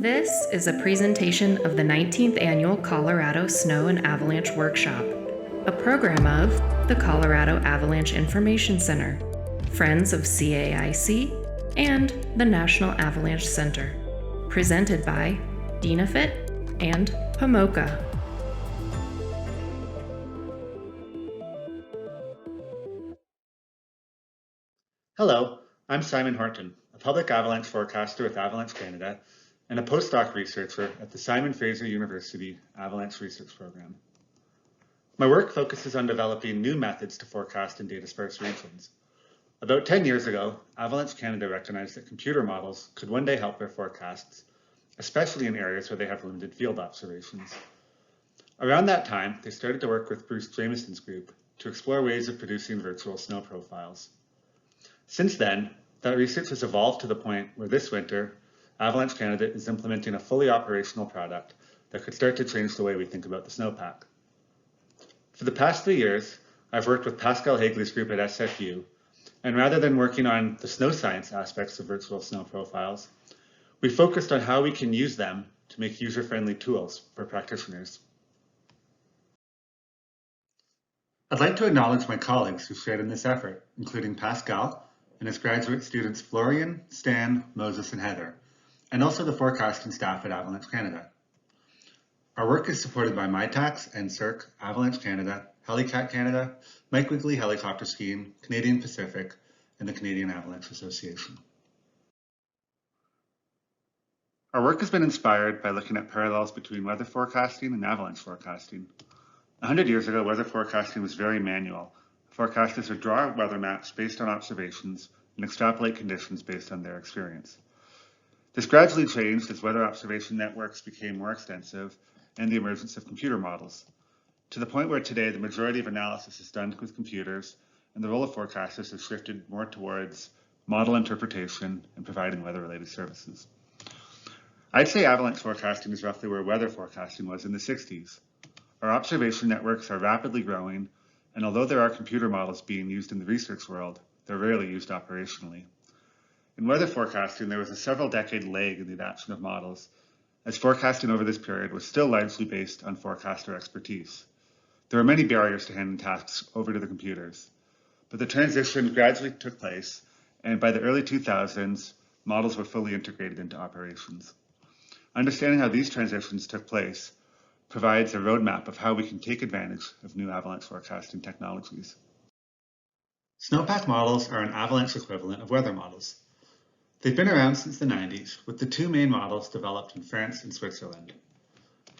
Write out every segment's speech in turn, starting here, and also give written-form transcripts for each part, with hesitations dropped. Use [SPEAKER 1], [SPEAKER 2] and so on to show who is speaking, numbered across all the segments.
[SPEAKER 1] This is a presentation of the 19th Annual Colorado Snow and Avalanche Workshop, a program of the Colorado Avalanche Information Center, Friends of CAIC, and the National Avalanche Center, presented by Dinafit and Pomoka.
[SPEAKER 2] Hello, I'm Simon Horton, a public avalanche forecaster with Avalanche Canada and a postdoc researcher at the Simon Fraser University Avalanche Research Program. My work focuses on developing new methods to forecast in data-sparse regions. About 10 years ago, Avalanche Canada recognized that computer models could one day help their forecasts, especially in areas where they have limited field observations. Around that time, they started to work with Bruce Jamison's group to explore ways of producing virtual snow profiles. Since then, that research has evolved to the point where this winter, Avalanche Canada is implementing a fully operational product that could start to change the way we think about the snowpack. For the past 3 years, I've worked with Pascal Hagley's group at SFU, and rather than working on the snow science aspects of virtual snow profiles, we focused on how we can use them to make user-friendly tools for practitioners. I'd like to acknowledge my colleagues who shared in this effort, including Pascal and his graduate students Florian, Stan, Moses, and Heather, and also the forecasting staff at Avalanche Canada. Our work is supported by MyTax, NSERC, Avalanche Canada, Helicat Canada, Mike Wigley Helicopter Skiing, Canadian Pacific, and the Canadian Avalanche Association. Our work has been inspired by looking at parallels between weather forecasting and avalanche forecasting. 100 years ago, weather forecasting was very manual. Forecasters would draw weather maps based on observations and extrapolate conditions based on their experience. This gradually changed as weather observation networks became more extensive and the emergence of computer models, to the point where today the majority of analysis is done with computers and the role of forecasters has shifted more towards model interpretation and providing weather-related services. I'd say avalanche forecasting is roughly where weather forecasting was in the 60s. Our observation networks are rapidly growing, and although there are computer models being used in the research world, they're rarely used operationally. In weather forecasting, there was a several-decade lag in the adoption of models, as forecasting over this period was still largely based on forecaster expertise. There were many barriers to handing tasks over to the computers, but the transition gradually took place, and by the early 2000s, models were fully integrated into operations. Understanding how these transitions took place provides a roadmap of how we can take advantage of new avalanche forecasting technologies. Snowpack models are an avalanche equivalent of weather models. They've been around since the 90s, with the two main models developed in France and Switzerland.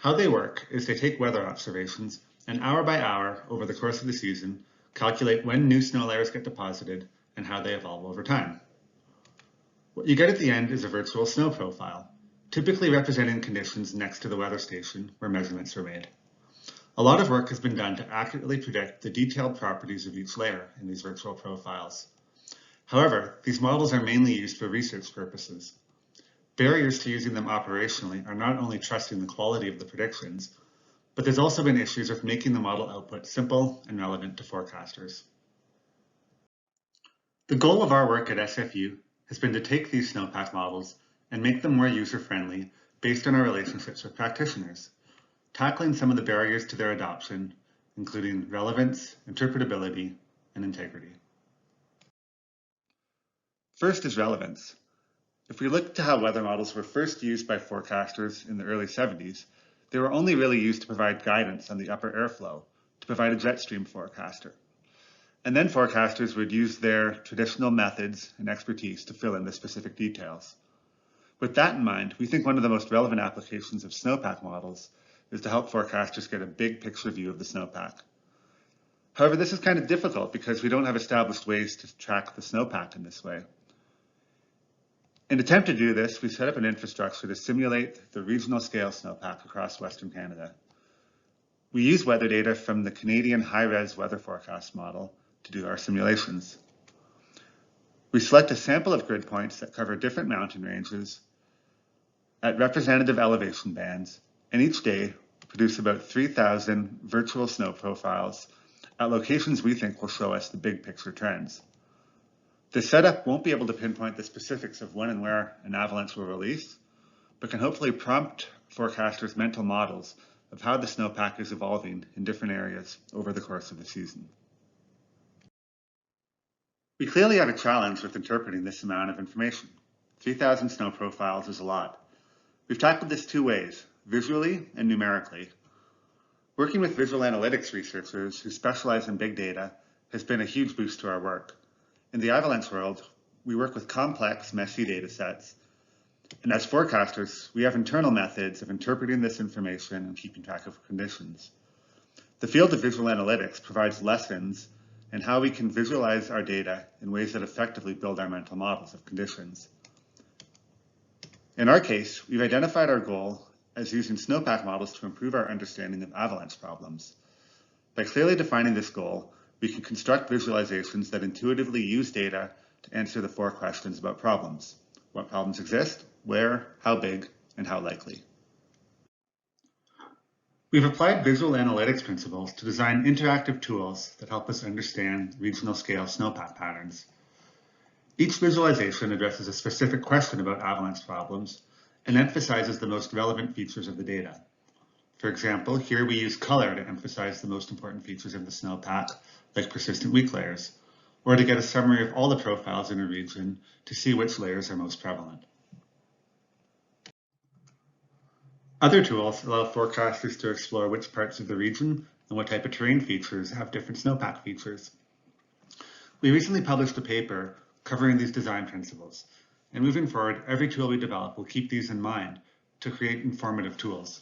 [SPEAKER 2] How they work is they take weather observations and hour by hour over the course of the season, calculate when new snow layers get deposited and how they evolve over time. What you get at the end is a virtual snow profile, typically representing conditions next to the weather station where measurements were made. A lot of work has been done to accurately predict the detailed properties of each layer in these virtual profiles. However, these models are mainly used for research purposes. Barriers to using them operationally are not only trusting the quality of the predictions, but there's also been issues with making the model output simple and relevant to forecasters. The goal of our work at SFU has been to take these snowpack models and make them more user-friendly based on our relationships with practitioners, tackling some of the barriers to their adoption, including relevance, interpretability, and integrity. First is relevance. If we look to how weather models were first used by forecasters in the early 70s, they were only really used to provide guidance on the upper airflow, to provide a jet stream forecaster. And then forecasters would use their traditional methods and expertise to fill in the specific details. With that in mind, we think one of the most relevant applications of snowpack models is to help forecasters get a big picture view of the snowpack. However, this is kind of difficult because we don't have established ways to track the snowpack in this way. In an attempt to do this, we set up an infrastructure to simulate the regional scale snowpack across Western Canada. We use weather data from the Canadian high-res weather forecast model to do our simulations. We select a sample of grid points that cover different mountain ranges at representative elevation bands, and each day produce about 3,000 virtual snow profiles at locations we think will show us the big picture trends. The setup won't be able to pinpoint the specifics of when and where an avalanche will release, but can hopefully prompt forecasters' mental models of how the snowpack is evolving in different areas over the course of the season. We clearly have a challenge with interpreting this amount of information. 3,000 snow profiles is a lot. We've tackled this two ways, visually and numerically. Working with visual analytics researchers who specialize in big data has been a huge boost to our work. In the avalanche world, we work with complex, messy data sets, and as forecasters, we have internal methods of interpreting this information and keeping track of conditions. The field of visual analytics provides lessons in how we can visualize our data in ways that effectively build our mental models of conditions. In our case, we've identified our goal as using snowpack models to improve our understanding of avalanche problems. By clearly defining this goal, we can construct visualizations that intuitively use data to answer the four questions about problems. What problems exist, where, how big, and how likely. We've applied visual analytics principles to design interactive tools that help us understand regional scale snowpack patterns. Each visualization addresses a specific question about avalanche problems and emphasizes the most relevant features of the data. For example, here we use color to emphasize the most important features of the snowpack, like persistent weak layers, or to get a summary of all the profiles in a region to see which layers are most prevalent. Other tools allow forecasters to explore which parts of the region and what type of terrain features have different snowpack features. We recently published a paper covering these design principles, and moving forward, every tool we develop will keep these in mind to create informative tools.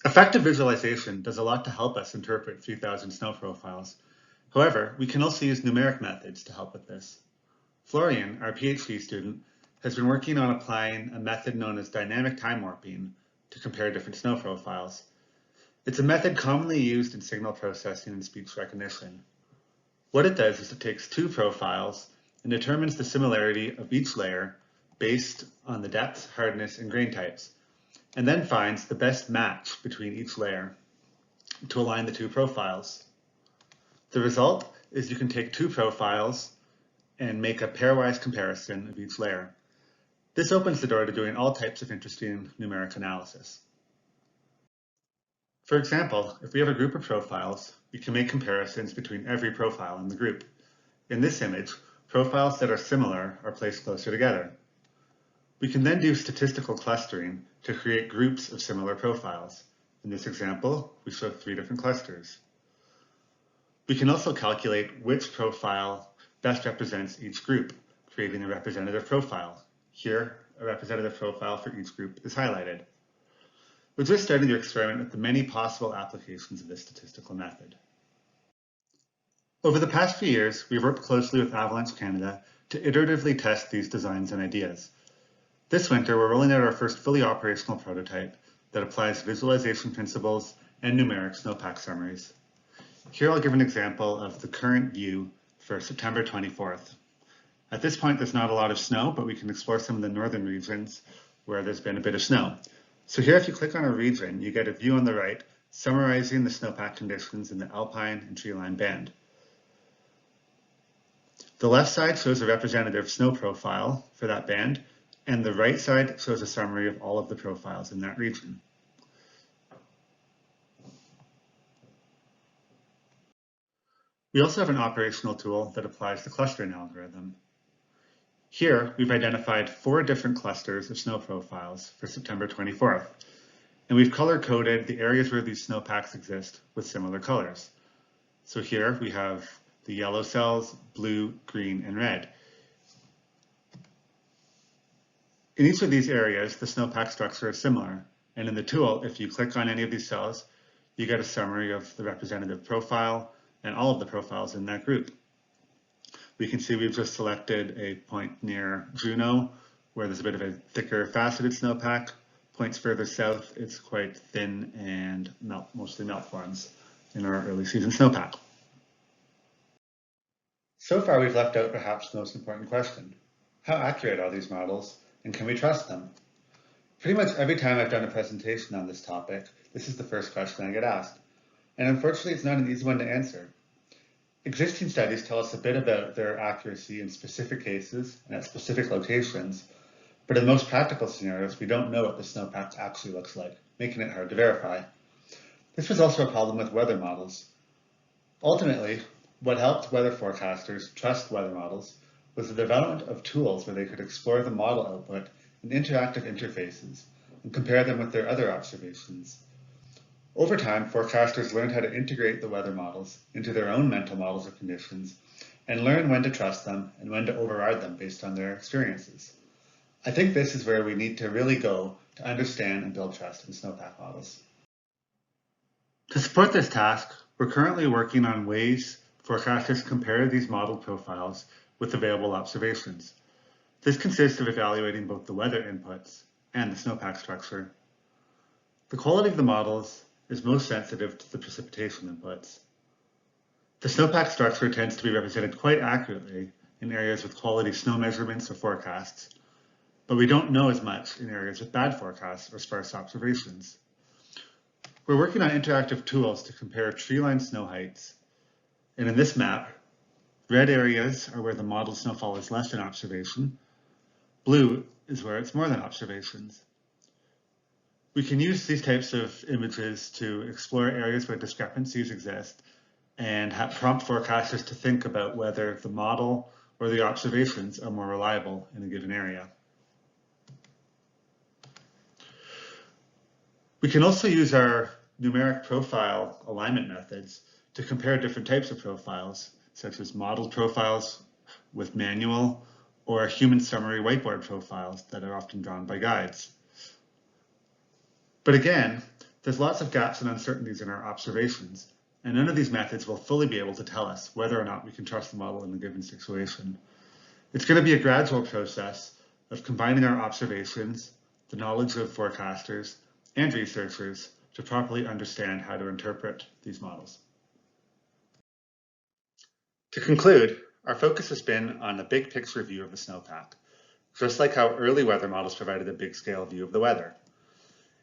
[SPEAKER 2] Effective visualization does a lot to help us interpret 3,000 snow profiles. However, we can also use numeric methods to help with this. Florian, our PhD student, has been working on applying a method known as dynamic time warping to compare different snow profiles. It's a method commonly used in signal processing and speech recognition. What it does is it takes two profiles and determines the similarity of each layer based on the depth, hardness, and grain types, and then finds the best match between each layer to align the two profiles. The result is you can take two profiles and make a pairwise comparison of each layer. This opens the door to doing all types of interesting numeric analysis. For example, if we have a group of profiles, we can make comparisons between every profile in the group. In this image, profiles that are similar are placed closer together. We can then do statistical clustering to create groups of similar profiles. In this example, we show 3 different clusters. We can also calculate which profile best represents each group, creating a representative profile. Here, a representative profile for each group is highlighted. We're just starting to experiment with the many possible applications of this statistical method. Over the past few years, we've worked closely with Avalanche Canada to iteratively test these designs and ideas. This winter, we're rolling out our first fully operational prototype that applies visualization principles and numeric snowpack summaries. Here I'll give an example of the current view for September 24th. At this point, there's not a lot of snow, but we can explore some of the northern regions where there's been a bit of snow. So here, if you click on a region, you get a view on the right summarizing the snowpack conditions in the alpine and tree-line band. The left side shows a representative snow profile for that band, and the right side shows a summary of all of the profiles in that region. We also have an operational tool that applies the clustering algorithm. Here, we've identified 4 different clusters of snow profiles for September 24th, and we've color-coded the areas where these snowpacks exist with similar colors. So here we have the yellow cells, blue, green, and red. In each of these areas, the snowpack structure is similar, and in the tool, if you click on any of these cells, you get a summary of the representative profile and all of the profiles in that group. We can see we've just selected a point near Juneau, where there's a bit of a thicker faceted snowpack. Points further south, it's quite thin and mostly melt forms in our early season snowpack. So far, we've left out perhaps the most important question. How accurate are these models, and can we trust them? Pretty much every time I've done a presentation on this topic, this is the first question I get asked. And unfortunately, it's not an easy one to answer. Existing studies tell us a bit about their accuracy in specific cases and at specific locations, But in most practical scenarios, we don't know what the snowpack actually looks like, making it hard to verify. This was also a problem with weather models. Ultimately, what helped weather forecasters trust weather models was the development of tools where they could explore the model output in interactive interfaces and compare them with their other observations. Over time, forecasters learned how to integrate the weather models into their own mental models of conditions and learn when to trust them and when to override them based on their experiences. I think this is where we need to really go to understand and build trust in snowpack models. To support this task, we're currently working on ways forecasters compare these model profiles with available observations. This consists of evaluating both the weather inputs and the snowpack structure. The quality of the models is most sensitive to the precipitation inputs. The snowpack structure tends to be represented quite accurately in areas with quality snow measurements or forecasts, but we don't know as much in areas with bad forecasts or sparse observations. We're working on interactive tools to compare tree-line snow heights, and in this map, red areas are where the modeled snowfall is less than observation, blue is where it's more than observations. We can use these types of images to explore areas where discrepancies exist and prompt forecasters to think about whether the model or the observations are more reliable in a given area. We can also use our numeric profile alignment methods to compare different types of profiles, such as modeled profiles with manual or human summary whiteboard profiles that are often drawn by guides. But again, there's lots of gaps and uncertainties in our observations, and none of these methods will fully be able to tell us whether or not we can trust the model in a given situation. It's going to be a gradual process of combining our observations, the knowledge of forecasters, and researchers to properly understand how to interpret these models. To conclude, our focus has been on the big picture view of the snowpack, just like how early weather models provided a big scale view of the weather.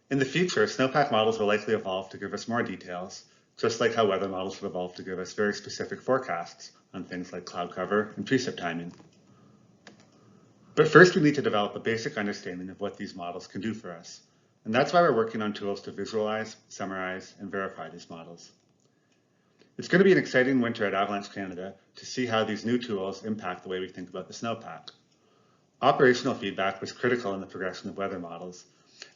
[SPEAKER 2] In the future, snowpack models will likely evolve to give us more details, just like how weather models have evolved to give us very specific forecasts on things like cloud cover and precip timing. But first, we need to develop a basic understanding of what these models can do for us. And that's why we're working on tools to visualize, summarize, and verify these models. It's going to be an exciting winter at Avalanche Canada to see how these new tools impact the way we think about the snowpack. Operational feedback was critical in the progression of weather models,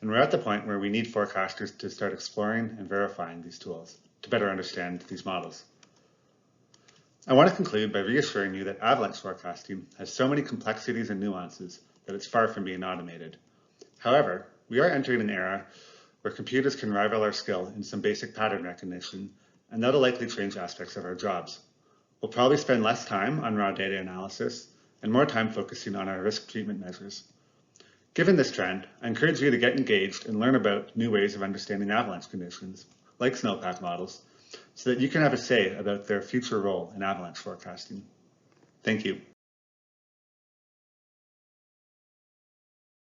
[SPEAKER 2] and we're at the point where we need forecasters to start exploring and verifying these tools to better understand these models. I want to conclude by reassuring you that avalanche forecasting has so many complexities and nuances that it's far from being automated. However, we are entering an era where computers can rival our skill in some basic pattern recognition, and that'll likely change aspects of our jobs. We'll probably spend less time on raw data analysis and more time focusing on our risk treatment measures. Given this trend, I encourage you to get engaged and learn about new ways of understanding avalanche conditions, like snowpack models, so that you can have a say about their future role in avalanche forecasting. Thank you.